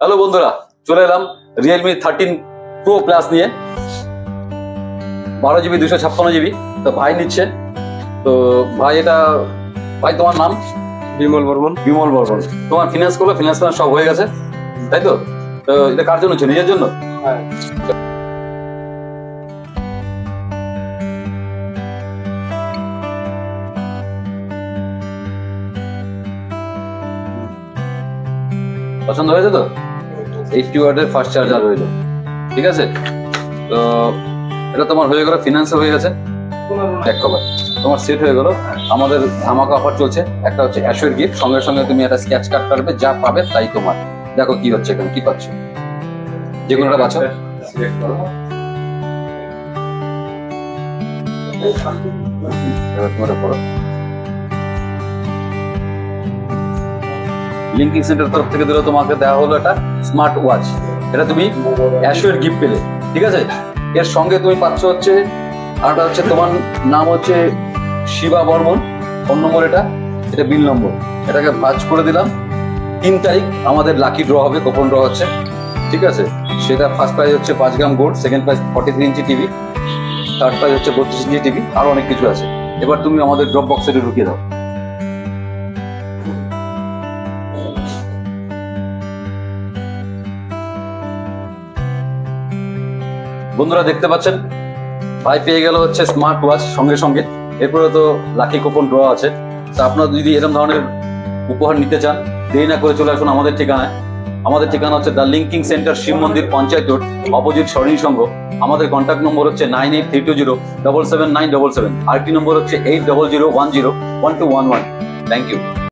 Hello বন্ধুরা, চলে এলাম রিয়েলমি 13 প্রো প্লাস নিয়ে। 12 জিবি 256 জিবি। তো ভাই নিচ্ছে। তো ভাই ভাই তোমার নাম? বিমল বর্মন। বিমল বর্মন। তোমার ফিনান্স করলো, ফিনান্স সব হয়ে গেছে, তাই তো? তো এটা কার জন্য হচ্ছে? নিজের জন্য? হ্যাঁ। পছন্দ হয়েছে তো? 80 ওয়াটের ফাস্ট চার্জার রইলো, ঠিক আছে? তো এটা তোমার হয়ে গেল, ফিনান্সে হয়ে গেছে, এক কভার তোমার সেট হয়ে গেল। আমাদের ধামাকা অফার চলছে, একটা হচ্ছে অ্যাশোর গিফট, সঙ্গে সঙ্গে তুমি একটা স্ক্র্যাচ কার্ড কাটবে, যা পাবে তাই তোমার। দেখো কি হচ্ছে এখানে, কি পাচ্ছ, যে কোনোটা বাছো। এবার তোমার পড়ো। লিঙ্কিং সেন্টার তরফ থেকে দিল, তোমাকে দেওয়া হলো একটা স্মার্ট ওয়াচ। এটা তুমি অ্যাশোর গিফট পেলে, ঠিক আছে? এর সঙ্গে তুমি পাচ্ছ হচ্ছে আরটা হচ্ছে, তোমার নাম হচ্ছে শিবা বর্মন, ফোন নম্বর এটা বিল নম্বর। এটাকে ভাঁজ করে দিলাম। 3 তারিখ আমাদের লাকি ড্র হবে, কোপন ড্র হচ্ছে, ঠিক আছে? সেটা ফার্স্ট প্রাইজ হচ্ছে 5 গ্রাম gold, second prize 43 inch TV, third prize হচ্ছে 32 ইঞ্চি টিভি, আরো অনেক কিছু আছে। এবার তুমি আমাদের ড্রপ বক্সে ঢুকিয়ে দাও। বন্ধুরা দেখতে পাচ্ছেন, ভাই পেয়ে গেল হচ্ছে স্মার্ট ওয়াচ সঙ্গে সঙ্গে। এরপরে তো লাকি কুপন ড্র আছে। তা আপনারা যদি এরকম ধরনের উপহার নিতে চান, দেরি না করে চলে আসুন আমাদের ঠিকানায়। আমাদের ঠিকানা হচ্ছে দ্য লিঙ্কিং সেন্টার, শিব মন্দির, পঞ্চায়েত রোড, অপোজিট স্বর্ণী সংঘ। আমাদের কন্ট্যাক্ট নম্বর হচ্ছে 9832077977। আরেকটি নম্বর হচ্ছে 8001012111। Thank you.